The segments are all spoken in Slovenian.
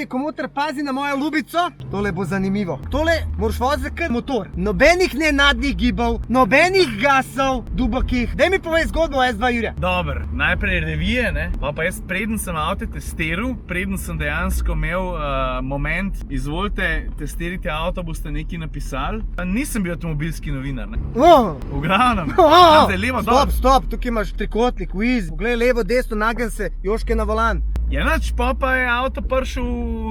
Spoštovani komuter, pazi na mojo ljubico. Tole bo zanimivo. Tole moraš voziti kot motor. Nobenih nenadnih gibov, nobenih gasov, dubokih. Daj mi povej zgodbo o S2 Jurija. Dober, najprej revije, ne? Pa jaz preden sem avto testiral, preden sem dejansko imel moment, izvolite testirati avto, boste nekaj napisali. Nisem bil avtomobilski novinar, ne? V glavnem. Stop, tukaj imaš trikotnik, Wiz. Poglej levo, desno, nagen se, Joške na volan. Ja, nič, pa je avto prišel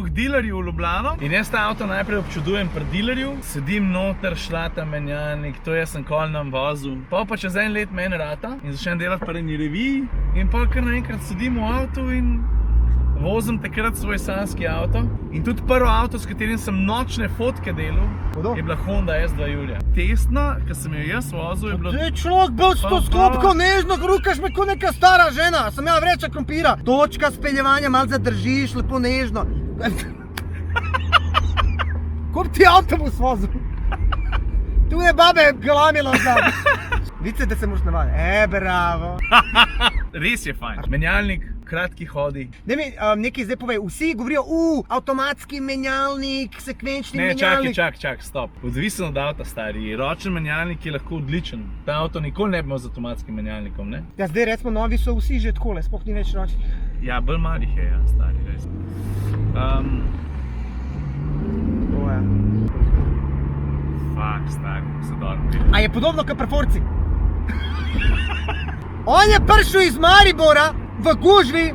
k dealerju v Ljubljano in jaz ta avto najprej občudujem pri dealerju. Sedim noter, šlata menjalnik, to jaz sem kolnem vozil. Pa čez en let meni rata in začnem delati pri eni reviji in pa kar naenkrat sedim v avtu in vozim takrat svoj sanjski avto. In tudi prvo avto, s katerim sem nočne fotke delal, je bila Honda S2 Jurija. Testna, ko sem jo jaz vozil, je bilo... Zdaj človek bil s to sklopko nežno, rukaš me kot neka stara žena. Sem ja vreča krompira. Točka speljevanja, malo zadržiš, lepo nežno. Ko bi ti avtobus vozil? Tu je babe galamilo zdaj. Vidite, da se moraš navaditi. Bravo. Res je fajn. Menjalnik, kratki hodi. Daj mi nekaj zdaj povej. Vsi govorijo, avtomatski menjalnik, sekvenčni menjalnik. Čak, stop. Odvisno od avta, stari. Ročen menjalnik je lahko odličen. Ta avto nikoli ne bi imel z avtomatskim menjalnikom, ne? Ja, zdaj recimo novi so vsi že takole, sploh ni več ročni. Ja, bolj malih je, ja, stari, res. To je. Fak, stari, se dobro. A je podobno kot pri Forci? On je prišel iz Maribora v gužvi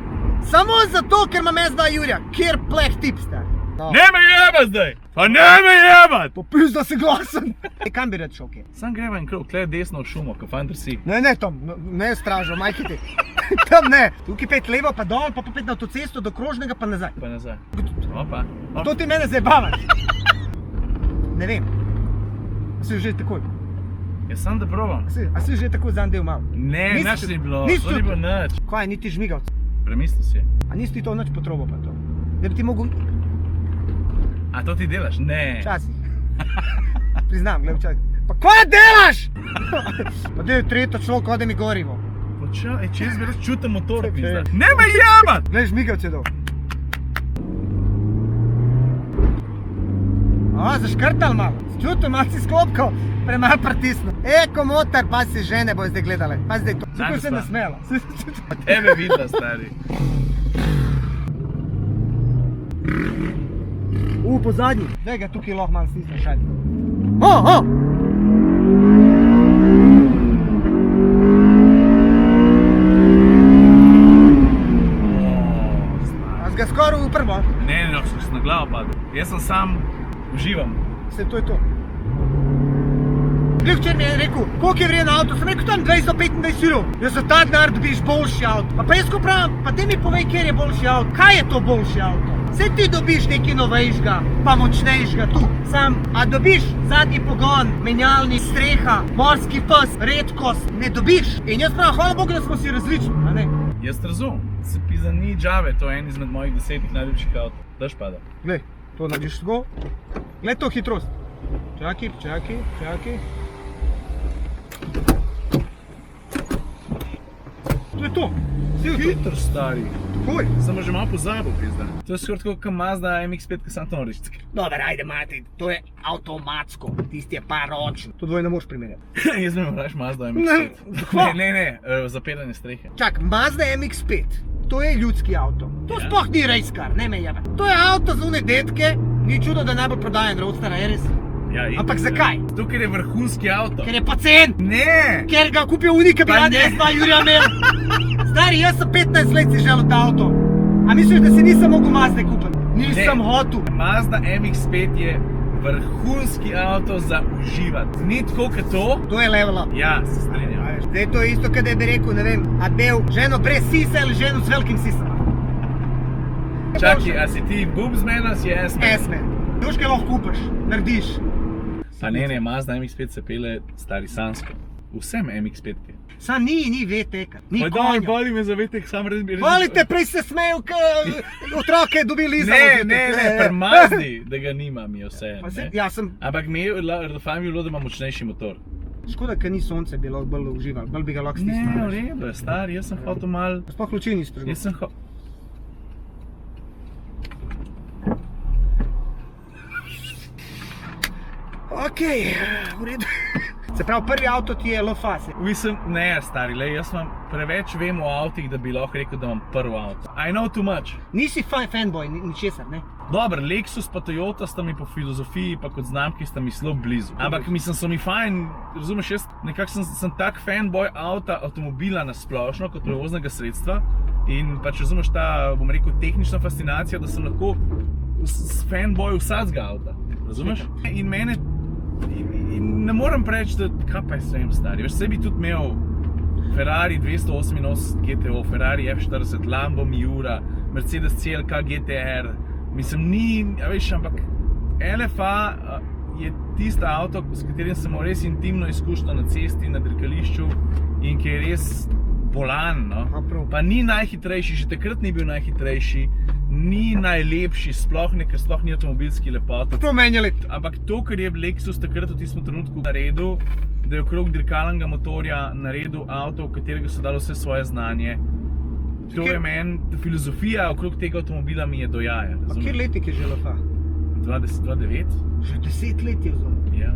samo zato, ker imam S2 Jurija. Kjer pleh tip, stari. Ne me jebat zdaj! Pa ne me jebat! Popizda si glasen. Kam bi rad šel, kje? Sam greva en krog, tle desno v šumo, ko fajn drsi. Ne, Tom, ne stražo, majke ti. Tam ne. Tukaj pet levo, pa dol, pa pet na avtocesto, do krožnega, pa nazaj. Pa nazaj. Opa. To ti mene zabavaš. Ne vem. A si že takoj? Jaz sam da probam. A si že tako zanj del malo? Ne, nič ni bilo, to ni bilo nič. Kaj, niti žmigavc? Premislil si. A nisi ti to nič potrobil pa to? Da bi ti mogel... A to ti delaš? Ne. Včasih. Priznam, gled včasih. Pa kaj delaš? Pa da je tretjo človek, da mi gorivo. Počaj, če jaz bi res čutil motor, pizda. Ne me jebat! Gled, žmigavc je dol. Zaškrtal malo. Čutil, malo si sklopkal. Premalo pritisnil. Komotar, pa si žene bojo zdaj gledale. Pa zdaj to. Tukaj se nasmela. Pa tebe videla, stari. Po zadnji. Zdaj ga tukaj lahko malo stisneš, ajde. A si ga skoraj v prvo? Ne, sem na glavo padel. Jaz sem sam uživam. Se to je to. Glej, včer mi je rekel, koliko je vreden avto? Sem rekel, tam 225 jurov. Jaz za ta denar dobiš boljši avto. Pa jaz ko pravim, pa te mi povej, kjer je boljši avto. Kaj je to boljši avto? Saj ti dobiš nekaj novejšega, pa močnejšega tu. Sam, a dobiš zadnji pogon, menjalnik, streha, morski pes, redkost, ne dobiš. In jaz pravim, hvala Bogu, da smo si različni, a ne? Jaz razumem. Se pizda ni džave, to je en izmed mojih 10 najljubših avtov. Daš pada. Glej, to narediš tako. Glej to hitrost. Čakaj. To je to. Hitr, stari. Takoj. Sem že malo pozabil, pizda. To je skoraj tako kot Mazda MX-5, ko sam to noriš. Dober, ajde, mati, to je avtomatsko. Tisti je pa ročen. To dvoje ne moraš primerjati. Jaz bi imel raš Mazda MX-5. Ne, zapiranje strehe. Čak, Mazda MX-5. To je ljudski avto. To sploh ni racekar, ne me jebe. To je avto za one detke. Ni čudo, da je najbolj prodajen roadster, je res? Ja, ampak zakaj? To, ker je vrhunski avto. Ker je pocen! Ne! Ker ga kupijo unika, bi radi S2 Jurija imel. Stari, jaz sem 15 let si želel ta avto. A misliš, da si nisem mogel Mazde kupiti? Nisem hotel. Mazda MX-5 je vrhunski avto za uživati. Ni tako kot to. To je level up. Ja, se strinjam. Zdaj to je isto, kad bi rekel, ne vem, a bil ženo brez sisa ali ženo z velikim sisom. Čaki, a si ti boobsman, a si S-man? S-man. Duške lahko kupiš, narediš. Pa ne, Mazda MX-5 se pele stari sansko. Vsem MX-5-ke. Sam ni VTEK-a, ni konja. Boli me za VTEK, sam res bi... Volite, prej se smejo, otroke dobili za VTEK. Ne, pri Mazdi, da ga nimam, je vse. Ampak mi je fajn bilo, da ima močnejši motor. Škoda, ker ni sonce bi lahko bolj užival, bolj bi ga lahko stisnil. Ne, v redu je, stari, jaz sem hotel mal... Sploh luči nisi prišel. Jaz sem Ok, v redu. Se pravi, prvi avto ti je Lofase. Mislim, ne, stari, lej, jaz imam preveč vem o avtih, da bi lahko rekel, da imam prvi avto. I know too much. Nisi fanboy, ničesar, ne? Dober, Lexus pa Toyota sta mi po filozofiji pa kot znamki sta mi zelo blizu. Ampak mislim, so mi fajn, razumeš, jaz nekako sem tak fanboy avtomobila na splošno kot prevoznega sredstva in pač razumeš ta, bom rekel, tehnična fascinacija, da sem lahko fanboy vsakega avta, razumeš? In mene, in ne morem reči, da kaj pa je svem stari, veš, sebi tudi imel Ferrari 288 GTO, Ferrari F40, Lambo Miura, Mercedes CLK GTR, mislim, ni, veš, ampak LFA je tista avto, s katerim sem imel res intimno izkušnjo na cesti, na dirkališču in ki je res bolan, no. Pa ni najhitrejši, že takrat ni bil najhitrejši, ni najlepši, sploh ne, ker sploh ni avtomobilski lepoti. To meni je let. Ampak to, kar je Lexus takrat v tistem trenutku naredil, da je okrog dirkalnega motorja naredil avto, v katerega so dali vse svoje znanje, to je meni, filozofija okrog tega avtomobila mi je dojaja. Pa kjer letnik je že Lofa? 2009? Že 10 let je vzal. Ja.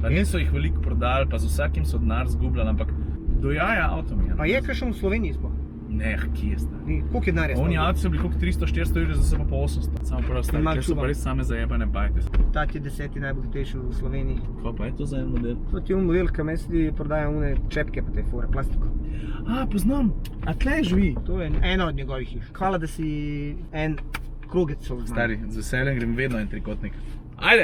Pa niso jih veliko prodali, pa z vsakim so denar zgubljali, ampak dojaja avto mi je. Pa je kakšen v Sloveniji sploh? Ne, kje je stari? Koliko je denarja? Oni avti so bili koliko 300-400 evrov, zdaj so pa po 800. Samo prav stari, ker so pa res same zajebane bajte. Ta ti je 10. najbogatejši v Sloveniji. Kaj pa je to za en model? To ti je model, ki mesli prodaja une čepke pa te fore, plastiko. A, poznam. A tle živi? To je ena od njegovih hiš. Hvala, da si en krogec so znali. Stari, z veseljem grem vedno en trikotnik. Ajde!